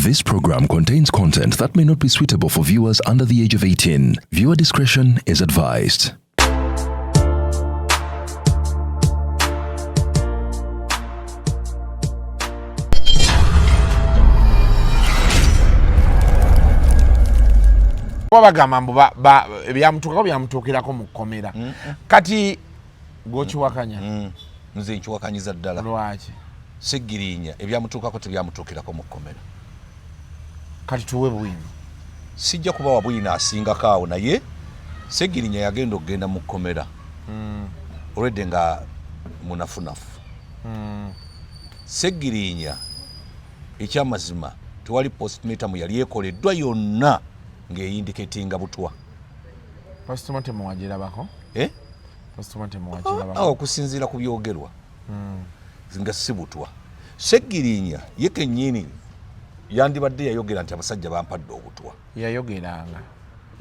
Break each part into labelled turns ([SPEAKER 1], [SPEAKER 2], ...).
[SPEAKER 1] This program contains content that may not be suitable for viewers under the age of 18. Viewer discretion is advised.
[SPEAKER 2] Bagamba mbu byamutuukirako mu kkomera kati gwokiwakanya
[SPEAKER 3] nze nkiwakanyiza ddala
[SPEAKER 2] lwaki
[SPEAKER 3] Seggirinya ebyamutuukako tebyamutuukirako mu kkomera
[SPEAKER 2] kati tuwe bwino
[SPEAKER 3] sijja kubawa bwino asingako awo naye Seggirinya yagenda okugenda mu kkomera olwedde nga munafunafu Seggirinya ekyamazima tewali postmortem yali ekoleddwa yonna ng'eyindiketinga butwa
[SPEAKER 2] postmortem wagirabako postmortem wagirabako
[SPEAKER 3] awo okusinziira ku byogerwa nga si butwa Seggirinya ye kennyini yandibadde yayogera nti abasajja bampadde obutwa
[SPEAKER 2] yayogeranga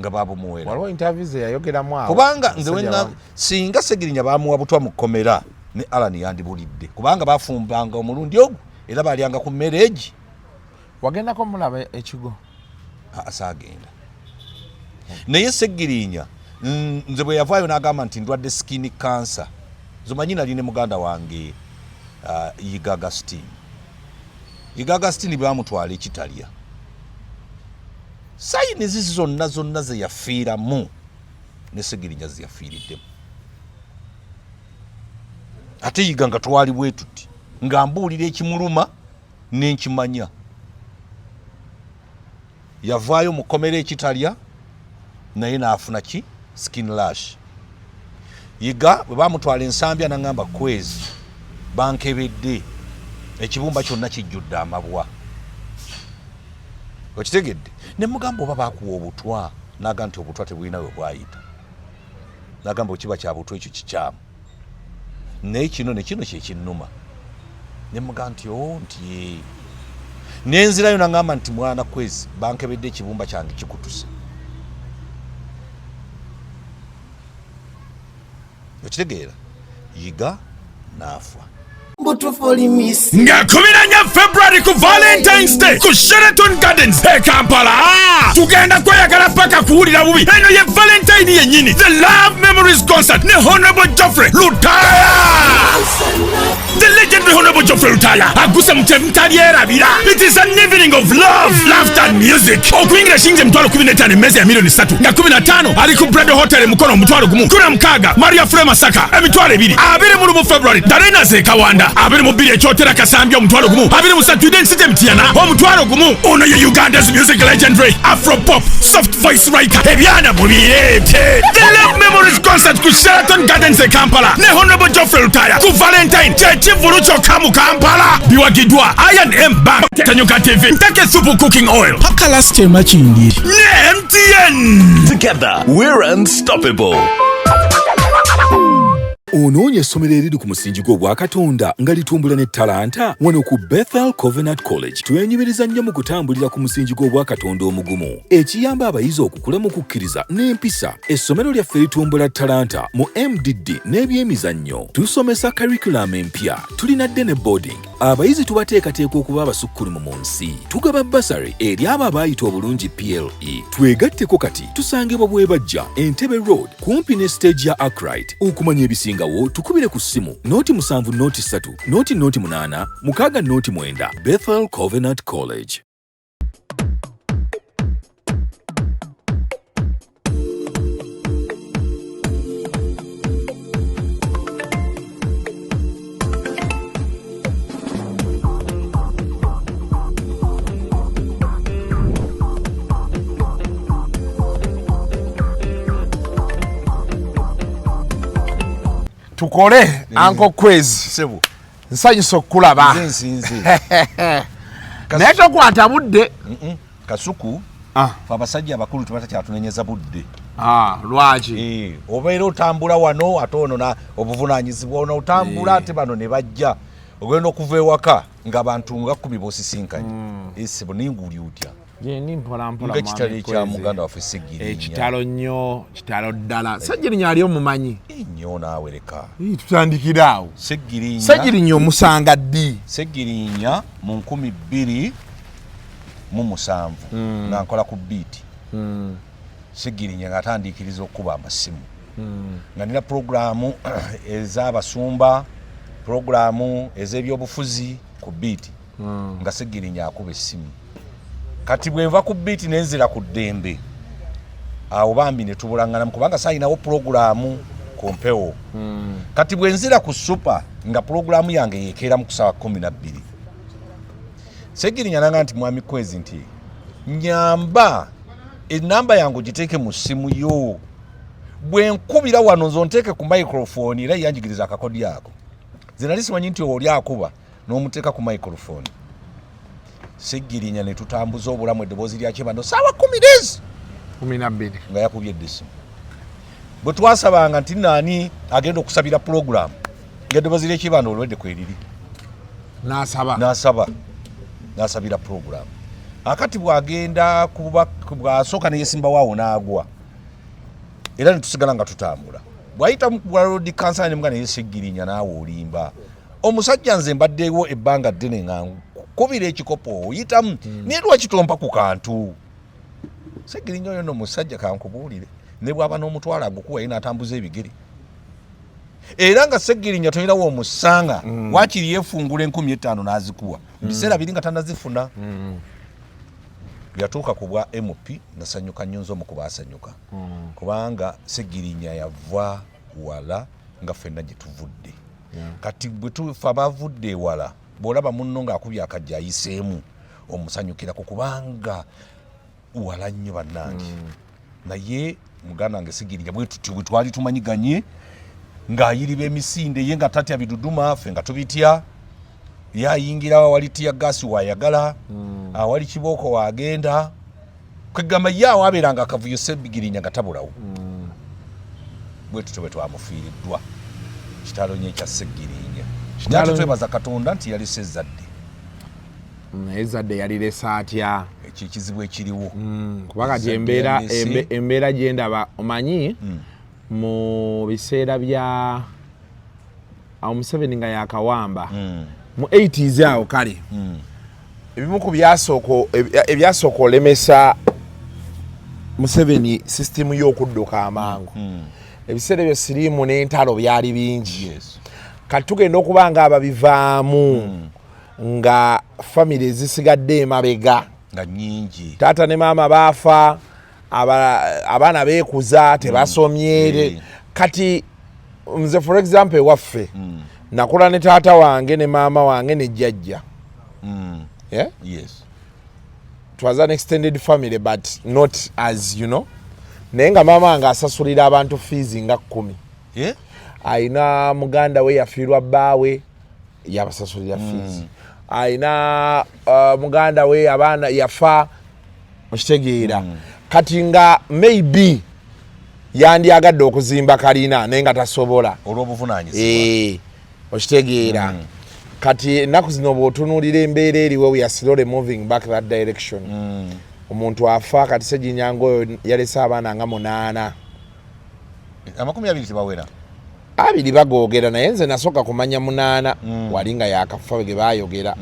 [SPEAKER 3] nga babumuwera
[SPEAKER 2] waliwo interviews yayogeramu awo
[SPEAKER 3] kubanga nze wenna singa Seggirinya bamuwa butwa mu kkomera ne Alan yandibulidde kubanga bafumbanga omulundi ogwo era balyanga ku mmere egi
[SPEAKER 2] wagendako mulaba ekigo
[SPEAKER 3] asagenda naye Seggirinya nze bwe yavaayo n'agamba nti ndwadde skin cancer zomanyi nali ne muganda wange Yiga Agustine bamutwala ekitalya sayinizi zonna ze yafiiramu ne Seggirinya ze yafiiriddemu ate Yiga nga twali bwe tuti nga mbuulira ekimuluma n'enkimanya yavaayo mu kkomera ekitalya naye n'afuna ki skin rash Yiga bwe bamutwala ensambya n'angamba kwezi bankebedde ekibumba kyonna kijjudde amabwa okitegedde ne mugamba oba bakuwa obutwa n'agamba nti obutwa tebulina we bwayita n'agamba okiba kya butwa ekyo kikyamu naye kino kyekinnuma ne mugamba nti nti nenzirayo n'angamba nti mwana kwezi bankebedde ekibumba kyange kikutuse okitegeera Yiga n'afa
[SPEAKER 4] Nga 14
[SPEAKER 5] February ku Valentine's Day ku Sheraton Gardens e Kampala tugenda kweyagala paka kuwulira bubi eno ye Valentine yennyini The Love Memories Concert ne Honorable Geoffrey Lutaya The legendary Honorable Geoffrey Lutaya aguse mutalyerabira. It is an evening of love, laughter and music. Okuyingira shinje mtwalo 15 emeza ya milioni 3 nga 15 ali ku Brado Hotel Mukono mtwalo gumu kuna mkaga Maria Frema Saka emitwalo 2 abiri mu February Darena ze Kawanda abiri mu 2 ekyotera Kasambya omutwalo gumu abiri mu Saturday City Mtiana omutwalo gumu ono ye Uganda's music legendary Afro pop soft voice writer ebyana mubirete The Love Memories Concert ku Sheraton Gardens e Kampala ne Honorable Geoffrey Lutaya ku Valentine chivulu kyokka mu Kampala biwagidwa I&M Bank Tanyuka TV Ntake Super Cooking Oil
[SPEAKER 4] paka last time achindi
[SPEAKER 5] ne MTN.
[SPEAKER 1] Together we're unstoppable.
[SPEAKER 6] Onoonya essomero eriri ku musingi gw'obwa Katonda nga litumbula ne talanta wano ku Bethel Covenant College twenyumiriza nnyo mu kutambulira ku musingi gw'obwa Katonda omugumu ekiyamba abayizi okukula mu kukkiriza n'empisa. Essomero lyaffe litumbula talanta mu MDD n'ebyemizannyo tusomesa curriculum empya tulina dde ne boarding abayizi tubateekateeka okuba abasukkulumu mu nsi tugaba basari eri abo abaayita obulungi PLE twegatteko kati tusangibwa bwebajja Entebbe Road kumpi ne stage ya Arkwright okumanya ebisinga wo tukubire ku ssimu noti 7 noti 3 noti 8 6 noti 9 Bethel Covenant College.
[SPEAKER 2] tukole anko kwezi
[SPEAKER 3] sebo
[SPEAKER 2] nsanyusa okulaba naye tokwata budde
[SPEAKER 3] kasuku fa abasajja abakulu tebatakyatunenyeza budde
[SPEAKER 2] lwaki
[SPEAKER 3] obeera otambula wano ate ono na obuvunaanyizibwa ono otambula ate bano ne bajja ogenda okuva ewaka ng'abantu nga 10 bosisinkanye esebo ninguli utya
[SPEAKER 2] Jeni mpola mpola
[SPEAKER 3] mwami kwezi. Nga kitalo muganda waffe Seggirinya.
[SPEAKER 2] Kitalo nnyo, kitalo ddala. Seggirinya ali omumanyi.
[SPEAKER 3] Nnyo naawe leka.
[SPEAKER 2] Tutandikira awo.
[SPEAKER 3] Seggirinya.
[SPEAKER 2] Seggirinya omusanga ddi?
[SPEAKER 3] Seggirinya mu 2000 mu 7 nga nkola ku beat Segirinya nga atandikiriza okuba amasimu nga nina programu ez'abasumba programu ez'ebyobufuzi ku beat nga Segirinya akuba essimu kati bwenva ku beat nenzira ku ddembe awo bambi ne tubulangana kubanga sayinawo programu ku mpewo kati bwenzira ku super nga programu yange yekeera mu kusawa 12 Segirinya nanga nti mwami Kwezi nti nyamba enamba yangu giteeke mu simu yo bwenkubira wano nzonteke ku microphone era yanjigiriza akakodi yako zinali simanyi nti oli akuba n'omuteeka ku microphone Segirinya ne tutambuza obulamu eddoboozi lya Kibando sawa
[SPEAKER 2] 12
[SPEAKER 3] nga yakubye eddisimu bwe twasabanga nti nani agenda okusabira programu ng'eddoboozi lya Kibando olwedde kweliri n'asabira programu akati bwagenda bwasooka neyesimba waawo n'agwa era netusigala nga tutambula bwayita mu road cancer ne mugana Segirinya naawe olimba omusajja nze mbaddewo ebbanga ddene nga kubira ekikopo oyitamu naye lwaki tompa ku kantu Segirinya oyo no musajja kankubuulire ne bwaba n'omutwala agukuwa ye n'atambuza ebigere era nga Segirinya toyinawo omusanga wakiri yefungula 15,000 n'azikuwa biseera biri nga tanazifuna byatuuka ku bwa MP nasanyuka nnyo nzo mu kubaasanyuka kubanga Segirinya yava wala nga ffenna gye tuvudde kati bwe tufa abavudde wala bw'olaba munno ng'akubye akajja ayiseemu omusanyukira ku kubanga wala nnyo bannange naye muganda wange Segirinya bwe twali tumanyiganye ng'ayiriba emisinde ye nga tatya biduduma ffe nga tubitya yayingira awali tiya gasi wayagala awali kibooko wagenda kwegamba yaawo abeeranga akavuyo Segirinya nga tabulawo bwe tutyo bwe twamufiiriddwa kitalo nye ekya Segirinya kitalo twebaza Katonda nti yali sezzadde
[SPEAKER 2] ezadde yaliresa atya
[SPEAKER 3] ekyo ekizibu ekiriwo
[SPEAKER 2] kubanga embeera gye ndaba omanyi mu biseera bya Museveni nga yakawamba mu 80s awo kale ebimu ku ebyasooka olemesa Museveni system y'okudduka amangu ebiseera ebyo siriimu n'entalo byali bingi kati tugenda okuba nga ababivaamu nga family ezisigadde emabega
[SPEAKER 3] nga nyingi
[SPEAKER 2] taata ne maama baafa abaana beekuza tebasomye kati nze for example ewaffe nakula ne taata wange ne maama wange ne jjajja
[SPEAKER 3] yes
[SPEAKER 2] it was an extended family but not as you know naye nga maama wange asasulira abantu fees nga 10 ayina muganda we yafiirwa bbaawe yabasasulira fees ayina muganda we abaana yafa okitegeera kati nga maybe yandyagadde okuzimba kalina naye nga tasobola
[SPEAKER 3] olw'obuvunaanyizibwa
[SPEAKER 2] okitegeera kati ennaku zino bw'otunuulira embeera eriwo we are slowly moving back that direction omuntu afa kati Segirinya oyo yalese abaana nga 8
[SPEAKER 3] 20 tebawera
[SPEAKER 2] 2 bagoogera naye nze nasooka kumanya 8 wali nga yakafa ge baayogera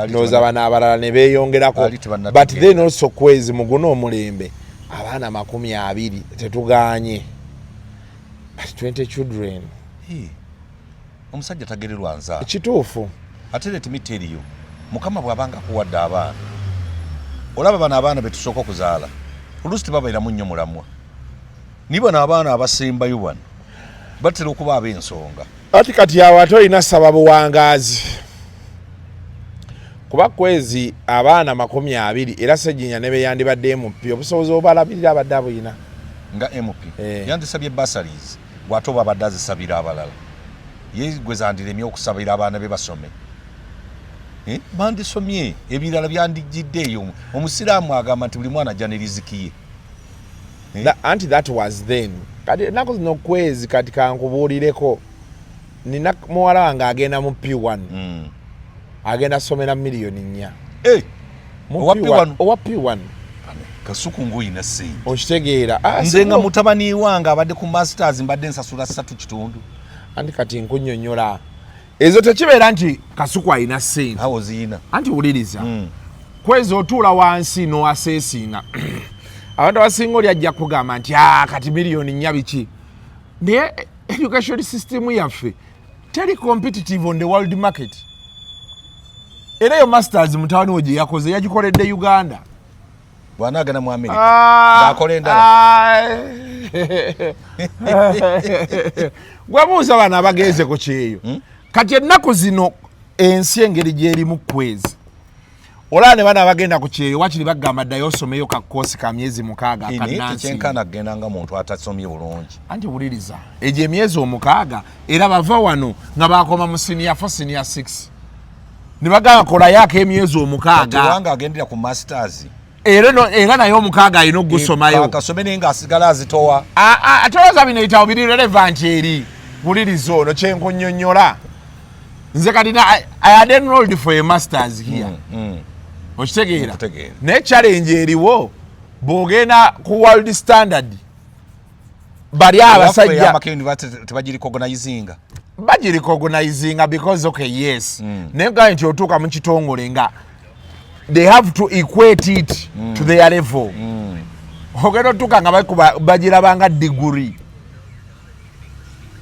[SPEAKER 2] ndowooza bano abalala ne beeyongerako but then also Kwezi mu guno omulembe abaana 20 tetuganye but 20 children
[SPEAKER 3] omusajja tagererwa nza
[SPEAKER 2] ekituufu
[SPEAKER 3] ate letimite eriyo mukama bw'abanga kuwadde abaana olaba bano abaana betusooka okuzaala oluusi tebabairamu nnyo mulamwa ni bano abaana abasembayo bano batera okuba ab'ensonga
[SPEAKER 2] ati kati awo ate olina saba buwangaazi kuba Kwezi abaana 20 era Segirinya ne beyandibadde MP obusobozi obalabirira abadde abuyina
[SPEAKER 3] nga MP yandisabye bursaries bw'ate oba abadde azisabira abalala ye gwe zandiremye okusabira abaana be basome bandisomye ebirala byandigiddeeyo omusiraamu agamba nti buli mwana ajja ne riziki ye
[SPEAKER 2] anti that was then kati ennaku zino Kwezi kati kankubuulireko nina muwala wange agenda mu P1 agenda somera $4 owa P1
[SPEAKER 3] kasuku ng'oyina sente
[SPEAKER 2] okitegeera
[SPEAKER 3] nze nga mutabani wange abadde ku masters mbadde nsasula 3.5
[SPEAKER 2] anti kati nkunnyonnyola ezo tekibeera nti Kasuku alina ssente
[SPEAKER 3] awo ziyina
[SPEAKER 2] anti wuliriza kwezi otuula wansi n'owaseesinga abantu abasinga oli ajja kugamba nti kati miliyoni nnya biki naye education system yaffe teri competitive on the world market era yo masters mutawani we gye yakoze yagikoledde Uganda
[SPEAKER 3] bw'anaagana mu America ng'akola endala
[SPEAKER 2] gwabuuza bano abagenze ku kyeyo kati ennaku zino ensi engeri gyerimu kwezi olaba ne bana abagenda ku kyeyo wakiri bagamba ddayo osomeyo kakoosi ka myezi 6
[SPEAKER 3] kanansi kyenkana agenda nga muntu atasomye bulungi
[SPEAKER 2] anti wuliriza egyo emyezi 6 era bava wano nga bakoma mu senior 4 senior 6 ne bagamba kolayo ak'emyezi 6
[SPEAKER 3] wanga agendera ku masters
[SPEAKER 2] era naye 6 alina okugusomayo
[SPEAKER 3] akasome naye ng'asigala azitowa
[SPEAKER 2] atoloza bino ebitabo biri relevant eri wuliriza ono kyenkunnyonnyola nze kati I had enrolled for a masters here okitegeera naye challenge eriwo bw'ogenda ku world standard bali abasajja
[SPEAKER 3] tebagiricognizinga
[SPEAKER 2] bagiricognizinga because okay yes naye gaye nti otuuka mu kitongole nga they have to equate it to their level ogenda otuuka nga bagirabanga degree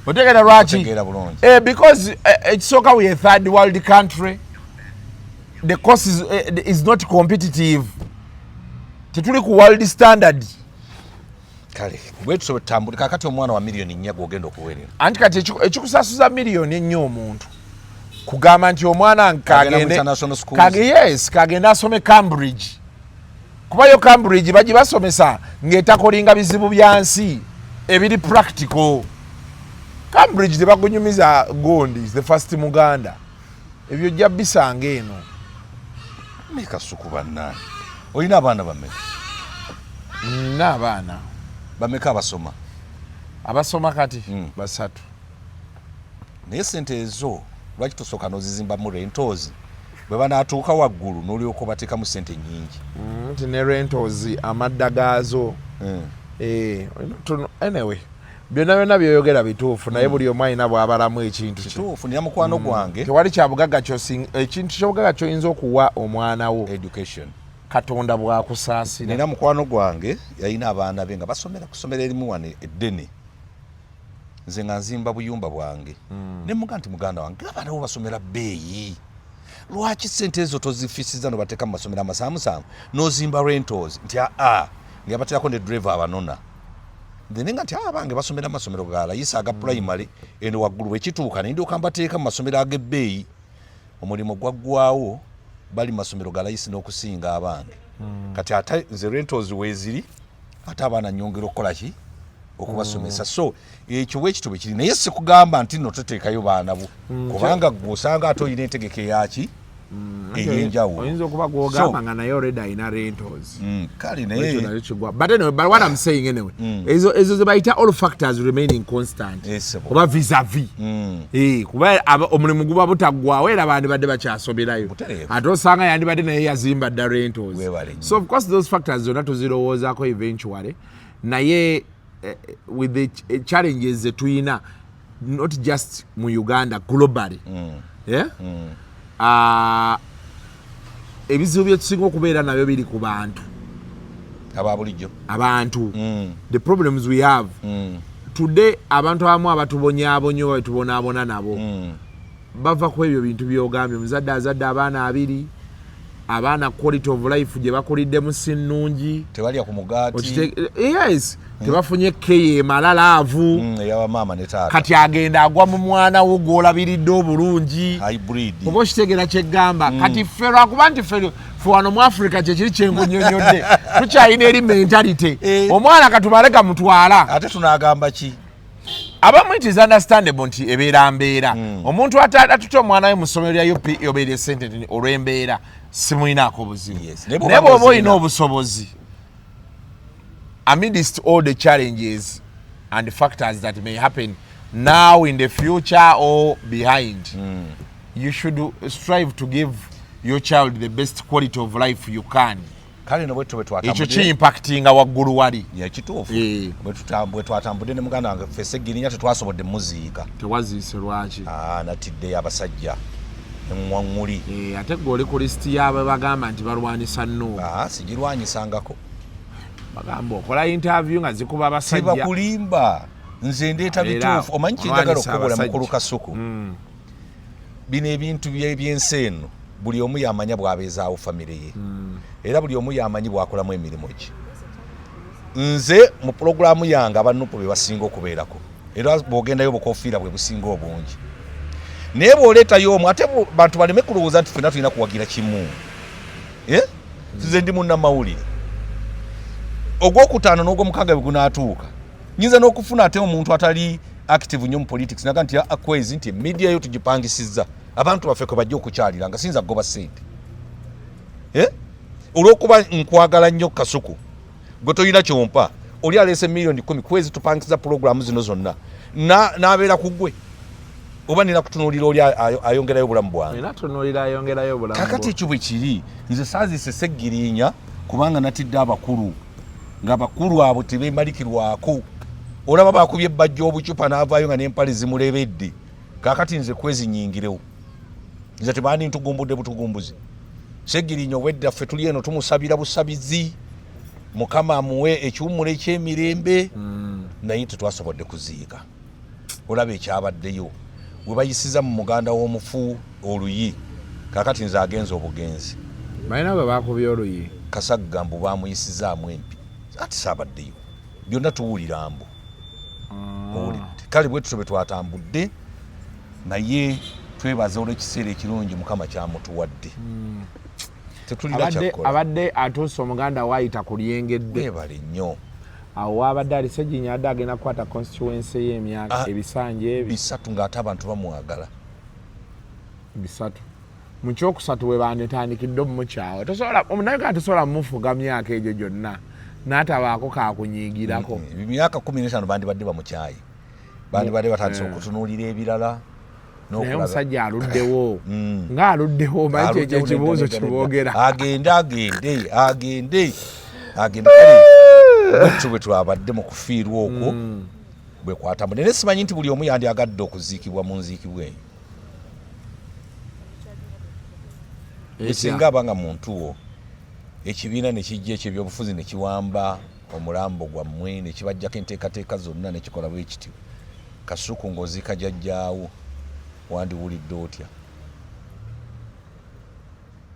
[SPEAKER 2] otegeera lwaki because ekisooka we a third world country the cost is not competitive tetuli ku world standard
[SPEAKER 3] kale bwetusobe tutambule kakati omwana wa miliyoni 4 gwogenda okuweerera
[SPEAKER 2] anti kati ekikusasuza miliyoni ennyo omuntu kugamba nti omwana kagende asome Cambridge kuba yo Cambridge bagibasomesa ng'etakolinga bizibu byansi ebiri practical Cambridge tebakunyumiza gondi the first Muganda ebyo jja bisanga eno
[SPEAKER 3] mekasuku bannani olina abaana bameka
[SPEAKER 2] n'abaana
[SPEAKER 3] bameka
[SPEAKER 2] abasoma kati 3
[SPEAKER 3] naye sente ezo lwaki tosooka n'ozizimba mu rentals bwe banaatuuka waggulu n'olyoka obateekamu sente nnyingi
[SPEAKER 2] nti ne rentals amadda gaazo anyway byonna byoyogera bituufu naye buli omu alina bw'abalamu ekintu
[SPEAKER 3] kituufu nina mukwano gwange
[SPEAKER 2] tewali kyabugagga ekintu kyobugagga kyoyinza okuwa omwana wo
[SPEAKER 3] education
[SPEAKER 2] Katonda bw'akusaasira
[SPEAKER 3] nina mukwano gwange yalina abaana be nga basomera kusomera erimu wano eddene nze nga nzimba buyumba bwange ne muga nti muganda wange abaana bo basomera bbeeyi lwaki sente ezo tozifisiza nobateeka mu masomero amasaamusaamu n'ozimba rentals nti ngabateerako ne driver abanona nenga nti abange basomera amasomero ga layisa aga primary eno waggulu wekituuka nindyoka mbateeka mu masomero ag'ebbeeyi omulimu gwaggwawo bali masomero ga layisi n'okusinga abange kati ate nze rentals weeziri ate abaana nyongera okukola ki okubasomesa so ekyo bwekito bwe kiri naye sikugamba nti no toteekayo baana bo kubanga gw'osanga ate olina entegeka eyaki ey'enjawulo
[SPEAKER 2] oyinza okuba gw'ogamba nga naye already alina rentals
[SPEAKER 3] kale naye
[SPEAKER 2] but anyway but what I'm saying anyway ezo ze bayita all factors remaining constant kuba vis-a-vis kuba omulimu guba butaggwawo era bandibadde bakyasomerayo ate osanga yandibadde naye yazimba dda rentals so of course those factors zonna tuzirowoozaako eventually naye with the challenges that tuyina not just mu Uganda globally ebizibu byetusinga okubeera nabyo biri ku bantu
[SPEAKER 3] ababulijjo
[SPEAKER 2] abantu the problems we have today abantu abamu abatubonyaabonya oba betubonaabona nabo bava ku ebyo bintu byogambye omuzadde azadde abaana 2 abaana quality of life gye bakuliddemu si nnungi
[SPEAKER 3] tebalya ku mugaati
[SPEAKER 2] yes tebafunye keye malalaavu
[SPEAKER 3] ey'abamaama ne taata
[SPEAKER 2] kati agenda agwa mu mwana wo gw'olabiridde obulungi
[SPEAKER 3] hybrid
[SPEAKER 2] oba okitegera kyeggamba kati ffe lwakuba nti ffe wano mu Africa kyekiri kyenkunyonyodde tukyalina eri mentality omwana katumale gamutwala
[SPEAKER 3] ate tunaagamba ki
[SPEAKER 2] abamu it is understandable nti ebeera mbeera omuntu atutya omwana we mu ssomero lya UP yobeera esente nti olw'embeera simulinaako buzibu naye bw'oba olina obusobozi amidst all the challenges and factors that may happen now in the future or behind you should strive to give your child the best quality of life you can
[SPEAKER 3] kale no bwetu
[SPEAKER 2] ekyo ki-impactinga waggulu wali
[SPEAKER 3] yakituufu bwe twatambudde ne muganda wange ffe Seggirinya tetwasobodde muziika
[SPEAKER 2] tewaziise lwaki
[SPEAKER 3] natiddeyo abasajja emwanguli
[SPEAKER 2] ate goli ku list yabe bagamba nti balwanisa Nuupu
[SPEAKER 3] sigirwanyisangako
[SPEAKER 2] bagamba okola interview nga zikuba abasajja
[SPEAKER 3] sibakulimba nze ndeeta bituufu omanyi kyendagala okukola mukulu Kasuku bino ebintu by'ensi eno buli omu yamanya bw'abeezaawo famire ye era buli omu yamanyi bw'akolamu emirimu gye nze mu pulogulaamu yange abanupu be basinga okubeerako era bw'ogendayo bukofiira bwe businga obungi naye bw'oleetayo omu ate bantu baleme kulowooza nti ffenna tulina kuwagira kimu nze ndi munnamawulire ogwokutaano n'ogwomukaaga bwe gunaatuuka nyinza n'okufuna ate omuntu atali active nnyo mu politics naga nti akwezi nti media yo tugipangisizza abantu baffe kwe bajja okukyalira nga sinza goba ssente olw'okuba nkwagala nnyo Kasuku gwe toyina kyompa oli aleese miliyoni 10 kwezi tupangisiza pulogulaamu zino zonna n'abeera ku ggwe oba nina kutunuulira oli ayongerayo obulamu bwange kakati ekyo bwe kiri nze saazise seggirinya kubanga natidde abakulu ng'abakulu abo tebemalikirwako olaba bakubye ebbajja obucupa n'avaayo nga n'empale zimulebedde kakati nze kwezi nyingirewo nze tebaani ntugumbudde butugumbuzi seggirinya obwedda ffe tuli eno tumusabira busabizi Mukama amuwe ekiwummula eky'emirembe naye tetwasobodde kuziika olaba ekyabaddeyo we bayisiza mu muganda w'omufu oluyi kakati nze agenza obugenzi
[SPEAKER 2] balina bwe bakubye oluyi
[SPEAKER 3] Kasaggambu bamuyisizaamu empi ati saabaddeyo byonna tuwulira mbu kale bwe tutyo bwe twatambudde naye twebaza olw'ekiseera ekirungi Mukama kyamutuwadde
[SPEAKER 2] abadde atuuse omuganda waayita ku lyengedde
[SPEAKER 3] ebale nnyo
[SPEAKER 2] awo wabadde ali Sseginya adde agenda kukwata constituency y'emyaka ebisanje
[SPEAKER 3] bisatu ng'ate abantu bamwagala
[SPEAKER 2] bisatu mu kyokusatu we bandetandikidde omumukyawe omunauganda tosobola mumufuga myaka egyo gyonna n'atabaako kakunyiigirako
[SPEAKER 3] myaka 15 bandibadde bamukyaye bandibadde batandise okutunuulira ebirala
[SPEAKER 2] naye omusajja aluddewo ng'aluddewo manyi ekyo ekibuuzo kiboogera
[SPEAKER 3] agende bwetyo bwe twabadde mu kufiirwa okwo bwe kwatamu naye simanyi nti buli omu yandyagadde okuziikibwa mu nziikibwa eyo esinga abanga muntu wo ekibiina ne kijja ekyebyobufuzi ne kiwamba omulambo gwammwe ne kibajjako enteekateeka zonna ne kikola bwe kityo Kasuku ng'oziika jjajjaawo wandiwulidde otya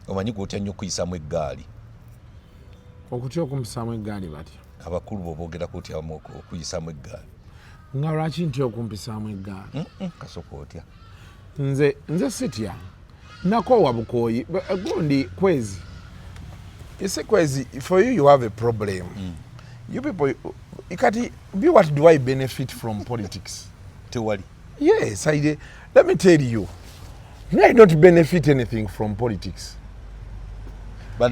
[SPEAKER 3] omanyi gwotya nnyo okuyisaamu eggaali
[SPEAKER 2] okutya okumpusaamu eggaali batya
[SPEAKER 3] abakulu boobogerako otya okuyisaamu eggaali
[SPEAKER 2] nga lwaki ntya okumpisaamu eggaali
[SPEAKER 3] Kasuku otya
[SPEAKER 2] nze sitya nakoowa bukooyi gundi kwezi
[SPEAKER 7] you see kwezi for you have a problem you people ikati what do I benefit from politics
[SPEAKER 3] tewali
[SPEAKER 7] yes let me tell you I don't benefit anything from politics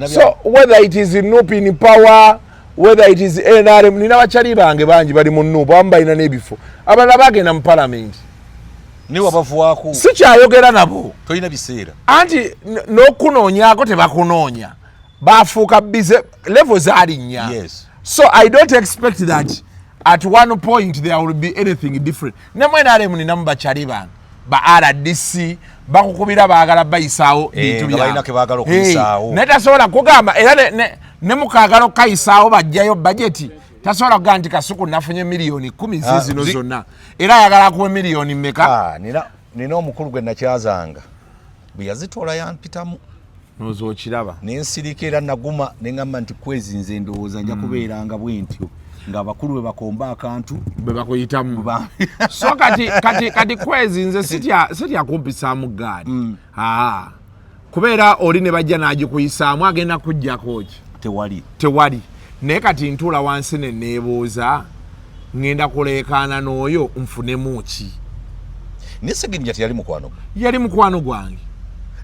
[SPEAKER 7] so whether it is Nuupu in power whether it is NRM nina bachali bange bangi bali mu Nuupu abamu balina n'ebifo abalala bagenda mu parliament
[SPEAKER 3] niwe abavuwaako
[SPEAKER 7] sikyayogera nabo
[SPEAKER 3] tolina biseera
[SPEAKER 7] anti n'okunoonyaako tebakunoonya bafuuka bize level zalinnya so I don't expect that at one point there will be anything different nemwe NRM ninamu bachali bange ba RDC bakukubira baagala bayisaawo bintu byabo naye tasobola kugamba era ne mukaagala okayisaawo bajjayo bajeti tasobola kugaa nti Kasuku nafunye miliyoni 10 zino zonna era ayagala kuwa miliyoni mmeka
[SPEAKER 3] nina omukulu gwe nakyazanga bwe yazitoola yampitamu
[SPEAKER 2] nozo okiraba
[SPEAKER 3] nensirika era naguma neŋŋamba nti kwezi nze ndowooza nja kubeeranga bwe ntyo ng'abakulu bwe bakomba akantu
[SPEAKER 2] bwe bakuyitamu so kati kwezi nze sitya kumpisaamu ggaali kubeera oli ne bajja n'agikuyisaamu agenda kujjako ki tewali naye kati ntuula wansi ne neebuuza ŋŋenda kuleekaana n'oyo nfunemu ki
[SPEAKER 3] naye Ssegirinnya teyali mukwano
[SPEAKER 2] yali mukwano gwange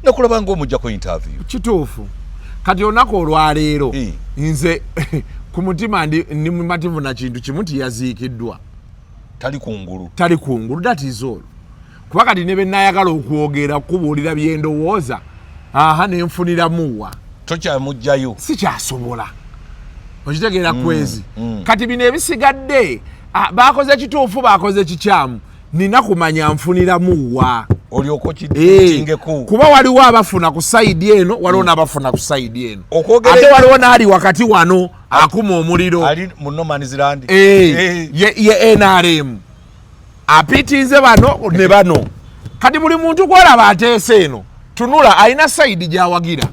[SPEAKER 3] nakulaba ng'omuggyako interview
[SPEAKER 2] kituufu kati olunaku olwaleero nze ku mutima ndi mumativu na kintu kimu nti yaziikiddwa tali kungulu that is all kuba kati ne benayagala okwogera kubuulira byendowooza nenfuniramuwa
[SPEAKER 3] tokyamugjayo
[SPEAKER 2] sikyasobola okitegeera kwezi kati bino ebisigadde bakoze kituufu bakoze kikyamu nina kumanya nfuniramuwa
[SPEAKER 3] Oliyoko kitingeko.
[SPEAKER 7] Kuba waliwo abafuna ku side eno, waliwo n'abafuna ku side eno. Ate waliwo n'ali wakati wano akuma omuliro.
[SPEAKER 3] Ali mu No Man's Land.
[SPEAKER 7] Ye NRM. Apitinze bano ne bano. Kati buli muntu gwalaba ateese eno. Tunula alina side gy'awagira.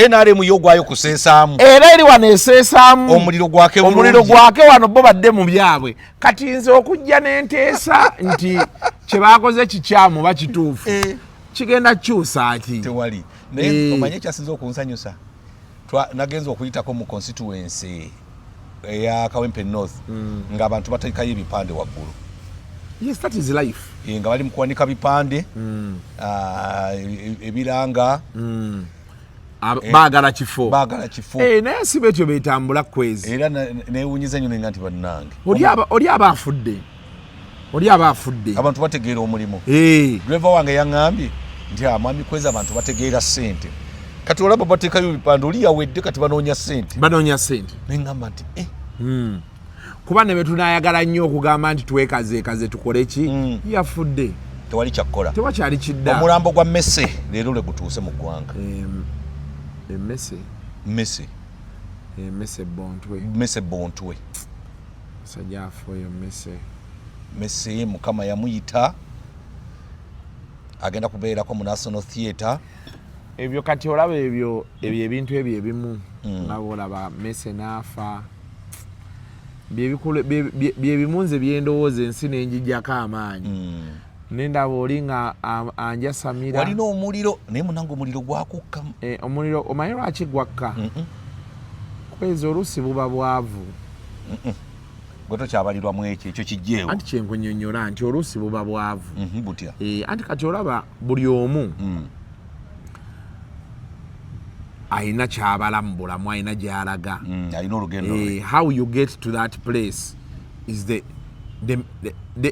[SPEAKER 3] NRM yogwayo kuseesaamu.
[SPEAKER 7] Era eri wano eseesaamu.
[SPEAKER 3] Omuliro gwake
[SPEAKER 7] wano bo badde mu byabwe. Kati nze okujja n'enteesa nti kye baakoze kikyamu bakituufu. Kigenda kyusa ati.
[SPEAKER 3] Tewali. Naye omanye kyasinze okunsanyusa. Nagenza okuyitako mu constituency eya Kawempe North ng'abantu bateekayo ebipande waggulu.
[SPEAKER 7] Yes, that is life.
[SPEAKER 3] Nga bali mu kuwanika bipande ebiranga
[SPEAKER 7] baagala kifo.
[SPEAKER 3] Naye
[SPEAKER 7] si betyo betambula kwezi.
[SPEAKER 3] Era neewunyiza nnyo nga nti bannange.
[SPEAKER 7] Oli aba afudde.
[SPEAKER 3] Abantu bategeera omulimo. Driver wange yaŋŋambye nti mwami kwezi abantu bategeera ssente. Kati olaba bateekayo ebipande oli yawedde kati banoonya ssente. Ne ŋŋamba nti
[SPEAKER 7] kuba ne betunaayagala nnyo okugamba nti twekazeekaze tukole ki yafudde.
[SPEAKER 3] Tewali kyakkola.
[SPEAKER 7] Tewakyali kidda.
[SPEAKER 3] Omulambo gwa Messi leero lwe gutuuse mu ggwanga. Messi Bontwe.
[SPEAKER 7] Sajja afoyo
[SPEAKER 3] Messi Mukama yamuyita agenda kubeerako mu National Theatre.
[SPEAKER 7] Ebyo kati olaba ebyo ebintu ebyo ebimu nga olaba Messi n'afa. Bye bimunze byendowooza ensi n'enjijjako amaanyi. Nendaba oli nga anjasamira.
[SPEAKER 3] Walina omuliro naye munange omuliro gwakukka.
[SPEAKER 7] Omuliro omanyi lwaki gwakka? Kwezi oluusi buba bwavu.
[SPEAKER 3] Gwe tokyabalirwamu ekyo kijjeewo.
[SPEAKER 7] Anti kyenkunnyonnyola nti oluusi buba bwavu.
[SPEAKER 3] Butya.
[SPEAKER 7] Anti kati olaba buli omu alina kyabala mu bulamu, alina gy'alaga.
[SPEAKER 3] Alina olugendo.
[SPEAKER 7] How you get to that place is the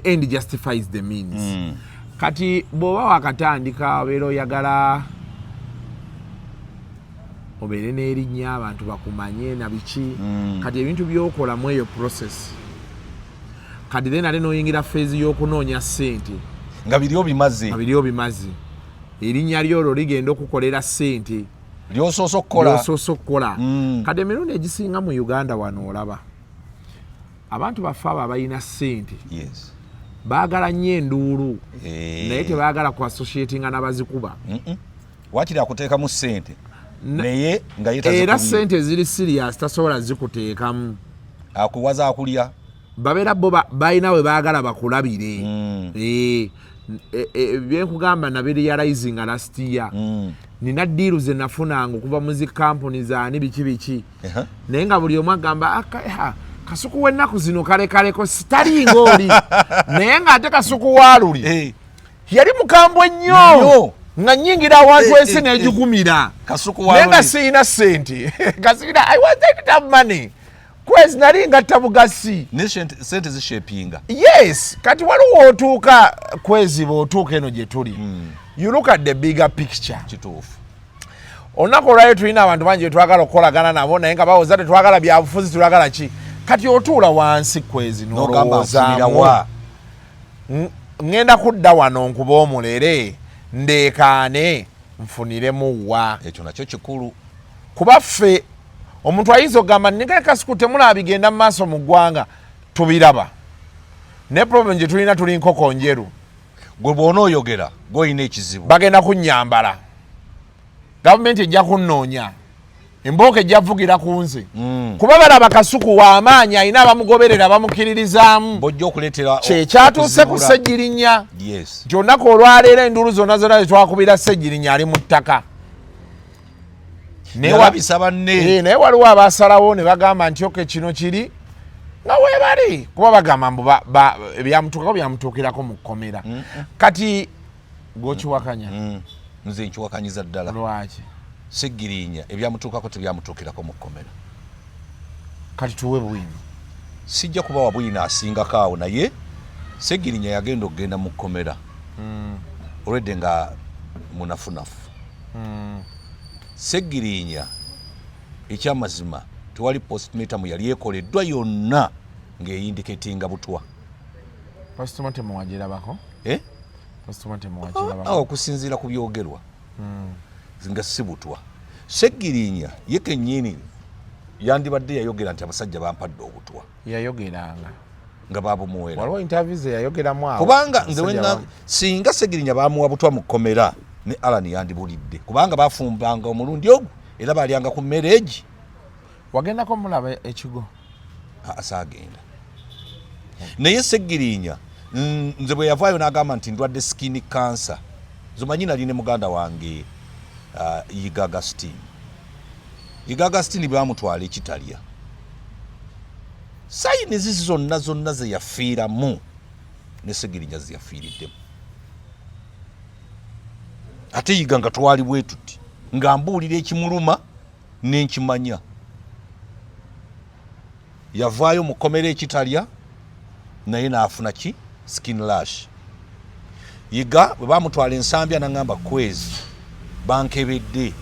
[SPEAKER 7] end justifies the means. Kati bw'oba wakatandika obeera oyagala obeere n'erinnya abantu bakumanye na biki. Kati ebintu by'okola mu eyo process. Kati then ate n'oyingira phase y'okunoonya ssente.
[SPEAKER 3] Nga biri
[SPEAKER 7] obimaze. Erinnya lyolwo ligenda okukolera ssente.
[SPEAKER 3] Ly'osoosa
[SPEAKER 7] okukola. Kati emirundi egisinga mu Uganda wano olaba abantu baffe abo abalina ssente baagala nnyo enduulu naye tebaagala ku associatinga n'abazikuba.
[SPEAKER 3] Waakiri akuteekamu ssente naye nga
[SPEAKER 7] era ssente ziri serious tasobola zikuteekamu.
[SPEAKER 3] Akuwaza akulya.
[SPEAKER 7] Babeera bo balina we baagala bakulabire. Byenkugamba nabirealizinga last year. Nina diiru ze nafunanga okuva mu zi kampuni zaani biki. Naye nga buli omu agamba kasuku w'ennaku zino kalekaleko sitalinga oli. Naye ng'ate kasuku waaluli yali mukambwe nnyo nga nnyingira awantu ensi n'egigumira. Naye nga sirina ssente. I wanted to have money. Kwezi nali ngatta bugasi.
[SPEAKER 3] Sente zishepinga.
[SPEAKER 7] Yes. Kati waliwo otuuka kwezi bw'otuuka eno gye tuli. You look at the bigger picture.
[SPEAKER 3] Kituufu.
[SPEAKER 7] Olunaku olwali tulina abantu bangi twagala okukolagana nabo naye nga bawoza tetwagala byabufuzi tulagala ki. Kati otuula wansi kwezi n'olowoozaamu. Ngenda kudda wano nkuba omulere ndeekaane nfuniremu wa.
[SPEAKER 3] Ekyo nakyo kikulu.
[SPEAKER 7] Kuba ffe omuntu ayinza okugamba nninga kasuku temulaba bigenda mu maaso mu ggwanga tubiraba. Ne problem gye tulina tuli nkoko njeru.
[SPEAKER 3] Gwe bw'onooyogera gw'olina ekizibu.
[SPEAKER 7] Bagenda kunnyambala. Gavumenti ejja kunnoonya. Embooka ejja vugira ku nze. Kuba balaba kasuku w'amaanyi alina abamugoberera bamukkiririzaamu.
[SPEAKER 3] Bojja okuleetera
[SPEAKER 7] kyekyatuuse ku Ssejjirinya. Nti olunaku olwaleero enduulu zonna zonna twakubira Ssejjirinya ali mu ttaka. Naye waliwo abaasalawo ne bagamba nti oke kino kiri nga weebali kuba bagamba mbu ebyamutuukako byamutuukirako mu kkomera. Kati gw'okiwakanya?
[SPEAKER 3] Nze nkiwakanyiza ddala.
[SPEAKER 7] Lwaki?
[SPEAKER 3] Ssegirinya ebyamutuukako tebyamutuukirako mu kkomera.
[SPEAKER 7] Kati tuwe bwino.
[SPEAKER 3] Sijja kubawa bwino asingako awo naye Ssegirinya yagenda okugenda mu kkomera. Olwedde nga munafunafu. Ssegirinya ekyamazima tewali postmortem yali ekoleddwa yonna ng'eyindiketinga butwa.
[SPEAKER 7] Postmortem wagirabako?
[SPEAKER 3] okusinziira ku byogerwa nga si butwa. Seggirinya ye kennyini yandibadde yayogera nti abasajja bampadde obutwa.
[SPEAKER 2] Yayogeranga
[SPEAKER 3] nga babumuwera.
[SPEAKER 2] Waliwo interviews yayogeramu awo.
[SPEAKER 3] Kubanga nze wenna singa Seggirinya bamuwa butwa mu kkomera ne Alan yandibulidde. Kubanga bafumbanga omulundi ogwo era balyanga ku mmere egi.
[SPEAKER 2] Wagendako mulaba ekigo?
[SPEAKER 3] Asaagenda. Naye Seggirinya nze bwe yavaayo n'agamba nti ndwadde skin cancer. Zomanyi nali ne muganda wange Yiga Agustin. Yiga Agustin bamutwala ekitalya. Sayini zizi zonna ze yafiiramu ne Seggirinya ze yafiiriddemu. Ate Yiga nga twali bwe tuti nga mbuulira ekimuluma n'enkimanya. Yavaayo mu kkomera ekitalya naye n'afuna ki? Skin rash. Yiga bwe bamutwala ensambya n'angamba kwezi bankebedde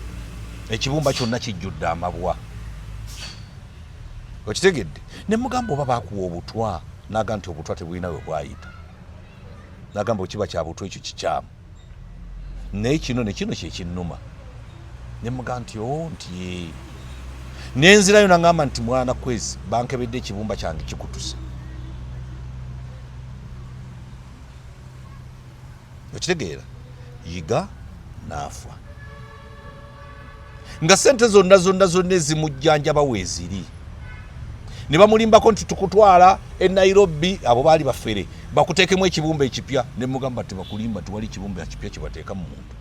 [SPEAKER 3] ekibumba kyonna kijjudde amabwa. Okitegedde? Ne mugamba oba baakuwa obutwa n'agamba nti obutwa tebulina we bwayita. N'agamba kiba kya butwa ekyo kikyamu. Naye kino kye kinnuma. Ne mugamba nti nti nenzirayo n'angamba nti mwana kwezi bankebedde ekibumba kyange kikutuse. Okitegeera? Yiga n'afa. Nga sente zonna ezimujjanjaba weeziri. Ne bamulimbako nti tukutwala e Nairobi, abo baali bafere bakuteekemu ekibumba ekipya. Ne mugamba tebakulimba tiwali ekibumba ekipya kibateeka mu muntu.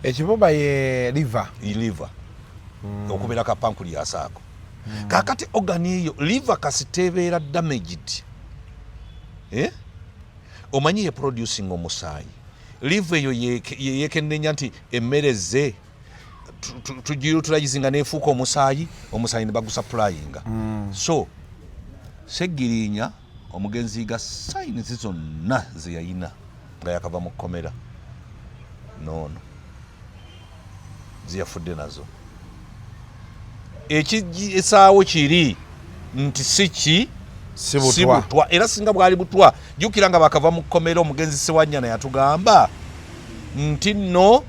[SPEAKER 2] Ekibumba ye liver. Okubeera ka pancreas ako. Kakati organ eyo liver kasitebeera damaged.
[SPEAKER 3] Omanyi ye producing omusaayi. Liver eyo yekennenya nti emmereze tulagizinga neefuuka omusaayi ne bagusupplyinga. So Seggirinya omugenzi Yiga sayini zonna ze yayina nga yakava mu kkomera noono ziyafudde nazo. Ekisaawo kiri nti si butwa. Era singa bwali butwa jjukira nga bakava mu kkomera omugenzi Sewanyana yatugamba nti nno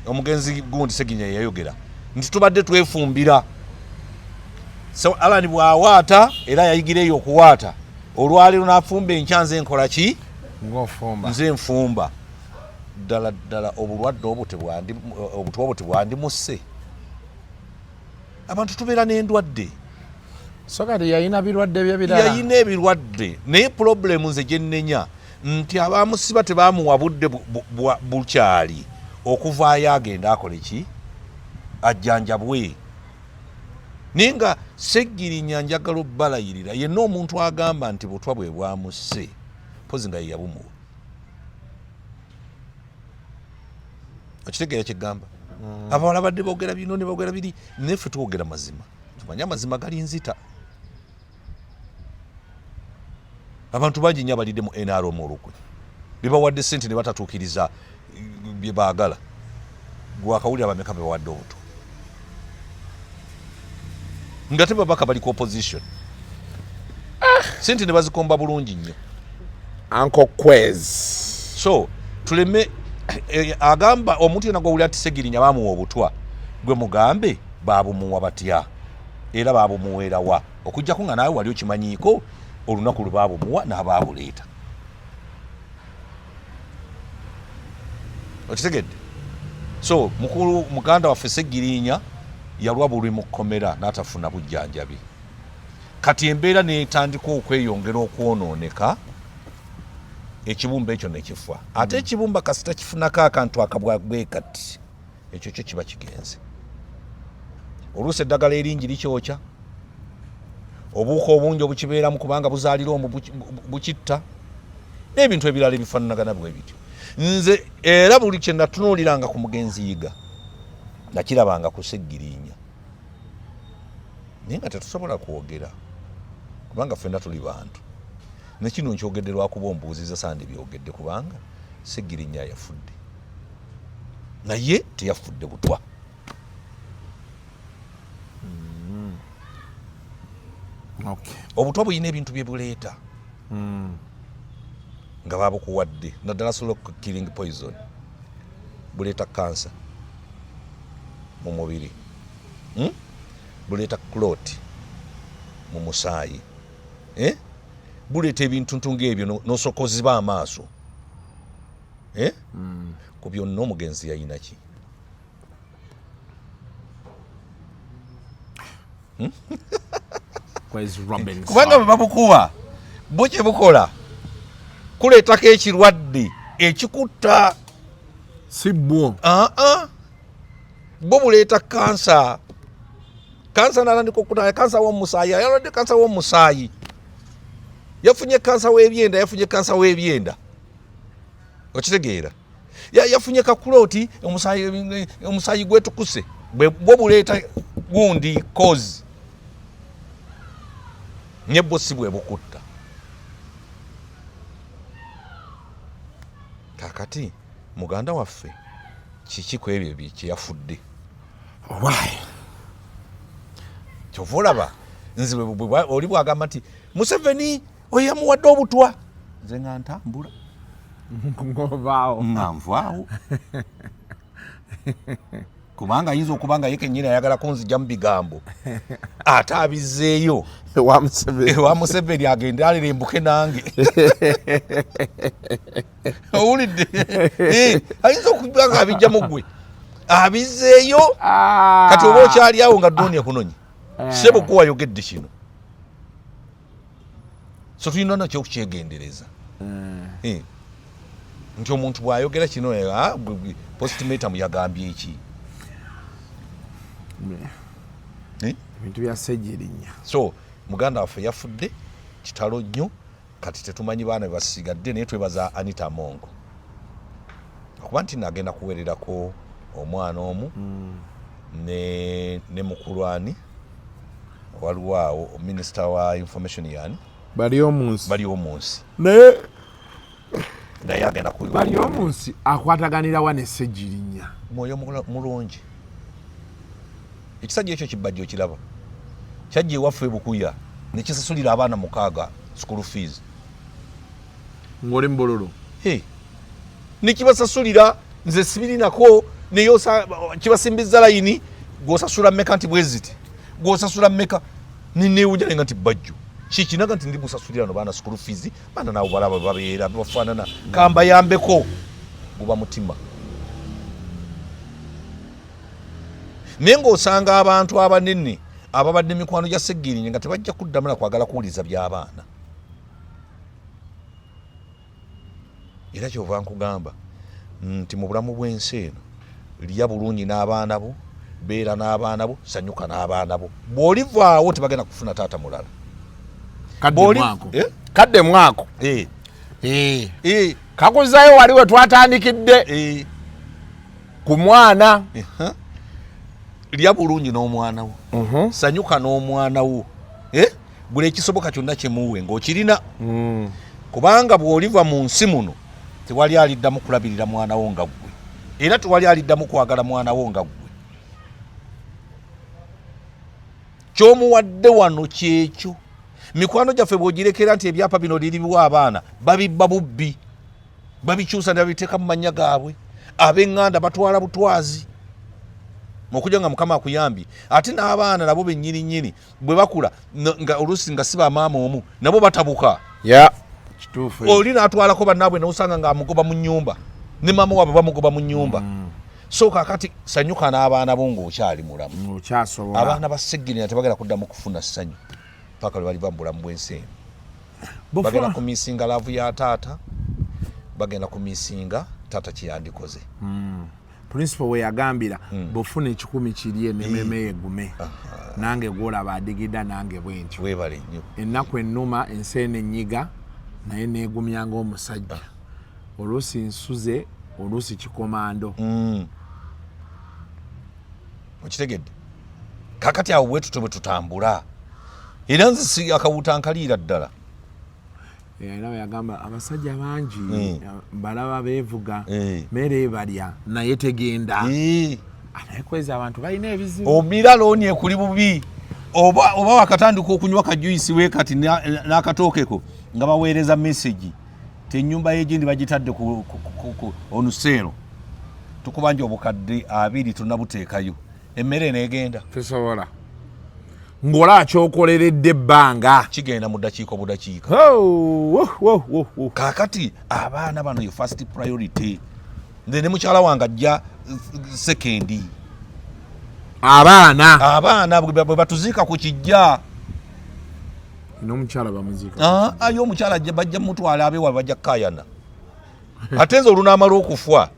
[SPEAKER 3] omugenzi gundi Seggirinya yayogera nti tubadde twefumbira. So Alan bwawaata era yayigireyo okuwaata. Olwaleero n'afumba enkyanze enkola ki?
[SPEAKER 2] Ng'ofumba.
[SPEAKER 3] Nze nfumba. Ddala obulwadde obutwa obwo tebwandimusse. Abantu tubeera n'endwadde.
[SPEAKER 2] So kati yayina birwadde by'ebirala.
[SPEAKER 3] Yayina ebirwadde. Naye problemu nze gye nnenya nti abaamusiba tebaamuwa budde bukyali okuvaayo agenda akole ki? Ajjanjabwe. Naye nga Seggirinya njagala obbalayirira yenna omuntu agamba nti butwa bwe bwamusse mpozi nga ye yabumuwa. Okitegeera kigamba? Abawala badde boogera bino ne boogera biri naye ffe twogera mazima. Tumanyi amazima gali nzita. Abantu bangi nnyo abalidde mu NRM olukwe. Bebawadde ssente ne batatuukiriza bye baagala. Gwe akawulira bameka bebawadde obutwa. Nga tebabaka bali ku opposition. Ssente ne bazikomba bulungi nnyo.
[SPEAKER 2] Uncle Quez.
[SPEAKER 3] So tuleme agamba omuntu yena gwawulira ati Seggirinya bamuwa obutwa gwe mugambe baabumuwa batya era baabumuweera wa okujjako nga naawe wali okimanyiiko olunaku lwe baabumuwa n'abaabuleeta. Okitegedde? So mukulu muganda waffe Seggirinya yalwa bulwi mu kkomera n'atafuna bujjanjabi. Kati embeera n'etandika okweyongera okwonooneka ekibumba ekyo ne kifa. Ate ekibumba kasita kifunako akantu akabwagwe kati ekyo kyo kiba kigenze. Oluusi eddagala eringi likyokya. Obuuka obungi obukibeeramu kubanga buzaalira omwo bukitta. N'ebintu ebirala ebifaanagana bwe bityo. Nze era buli kye natunuuliranga ku mugenzi Yiga nakirabanga ku Seggirinya. Naye nga tetusobola kwogera kubanga ffenna tuli bantu. Ne kino nkyogedde lwakuba ombuuziza sandi byogedde kubanga Seggirinya yafudde. Naye teyafudde butwa.
[SPEAKER 2] Okay.
[SPEAKER 3] Obutwa buyina ebintu bye buleeta. nga babukuwadde naddala slow killing poison buleeta cancer mu mubiri buleeta clot mu musaayi buleeta ebintu ng'ebyo n'osokoziba amaaso ku byonna omugenzi yalina ki kubanga bwe babukuwa bo kye bukola kuleetako ekirwadde ekikutta
[SPEAKER 2] si bwo
[SPEAKER 3] bo buleeta kansa nalandika okutaya kansa w'omusaayi ayalwadde kansa w'omusaayi yafunye kansa w'ebyenda yafunye kansa w'ebyenda okitegeera yafunye kakuloti omusaayi gwetukuse bwo buleeta gundi cause nye bo si bwe bukutta kakati muganda waffe kiki ku ebyo kye yafudde kyova olaba nze oli bwagamba nti Museveni oyo yamuwadde obutwa nze nga ntambula
[SPEAKER 2] ng'ovaawo
[SPEAKER 3] nga nvaawo kubanga ayinza okuba nga ye kennyini ayagala kunzija mu bigambo ate abizzeeyo ewa Museveni agende alirembuke nange owulidde ayinza okuba nga abijjamu ggwe abizzeeyo kati oba okyali awo nga ddoonya kunonye sebo gwe wayogedde kino so tulina nakyo okukyegendereza nti omuntu bw'ayogera kino postmatum yagambye eki
[SPEAKER 2] ebintu bya Ssejjerinnya
[SPEAKER 3] so muganda waffe yafudde kitalo nnyo kati tetumanyi baana bwe basigadde naye twebaza Anita Amongo okuba nti nagenda kuweererako omwana omu ne mukulwani waliwo awo minisita wa information yani
[SPEAKER 2] bali omunsi
[SPEAKER 3] naye agenda
[SPEAKER 2] bali omunsi akwataganira wa ne Ssejjerinnya
[SPEAKER 3] mwoyo mulungi ekisajja ekyo kibajja okiraba kyajja ewaffe ebukuya nekisasulira abaana 6 school fees
[SPEAKER 2] ng'oli mbololo
[SPEAKER 3] nekibasasulira nze sibirinako neyo kibasimbiza layini gwosasula mmeka nti bweziti gwosasula mmeka ninewuja nga nti bajjo kikinaga nti ndi musasulira no baana school fees baana nabo balaba babeera bafaanana kamba yambeko guba mutima naye ng'osanga abantu abanene ababadde mikwano gya Ssejjerinnya nga tebajja kuddamu na kwagala kuwuliza by'abaana era kyova nkugamba nti mu bulamu bw'ensi eno lya bulungi n'abaana bo beera n'abaana bo sanyuka n'abaana bo bw'olivaawo tebagenda kufuna taata mulala
[SPEAKER 2] kadde mwako kakuzayo wali we twatandikidde ku mwana
[SPEAKER 3] lya bulungi n'omwana wo sanyuka n'omwana wo buli ekisoboka kyonna kyemuwe ng'okirina kubanga bw'oliva mu nsi muno tewali aliddamu kulabirira mwana wo nga ggwe era tewali aliddamu kwagala mwana wo nga ggwe ky'omuwadde wano kyekyo mikwano gyaffe bw'ogirekera nti ebyapa bino liribiwa abaana babibba bubbi babikyusa ne babiteeka mu mannya gaabwe ab'eŋŋanda batwala butwazi okuja nga Mukama akuyambye ate n'abaana nabo bennyini bwe bakula nga oluusi nga si bamaama omu nabo batabuka oli n'atwalako bannaabwe n'osanga nga amugoba mu nnyumba ne maama waabwe bamugoba mu nnyumba so kakati sanyuka n'abaana bo ng'okyali mulamu abaana ba Ssejjerinnya tebagenda kuddamu kufuna ssanyu paka lwe baliva mu bulamu bw'ensi eno bagenda kumisinga laavu ya taata bagenda kumisinga taata kyeyandikoze
[SPEAKER 2] principal we yagambira bofuna 10 kirye n'emmeme yegume nange gwolaba adigida nange bwentyo
[SPEAKER 3] webale nnyo
[SPEAKER 2] ennaku ennuma enseene ennyiga naye neegumya ng'omusajja oluusi nsuze oluusi kikomando
[SPEAKER 3] okitegedde kakati awo bwetuto bwe tutambula era nze si akawuta nkaliira ddala
[SPEAKER 2] era yagamba abasajja bangi balaba beevuga mere balya naye tegenda anayekweza abantu balina ebizibu
[SPEAKER 3] omira looni ekuli bubi oba wakatandika okunywa kajuyisi weekati n'akatookeko nga baweereza message Tenyumba y'egindi bagitadde ku onusero. Tukubanja obukadde 2 tunabuteekayo. Emmere neegenda.
[SPEAKER 2] Tesobola. Ngola kyokoleredde ebbanga.
[SPEAKER 3] Kigenda mu ddakiika obudakiika. Kaakati abaana bano yo first priority. Nze ne mukyala wange ajja second. Abaana bwe batuziika ku kijja.
[SPEAKER 2] N'omukyala bamuzika.
[SPEAKER 3] Ayo omukyala ajja bajja mutwala abeewa bajja kayana. Ate nze olunaamala okufa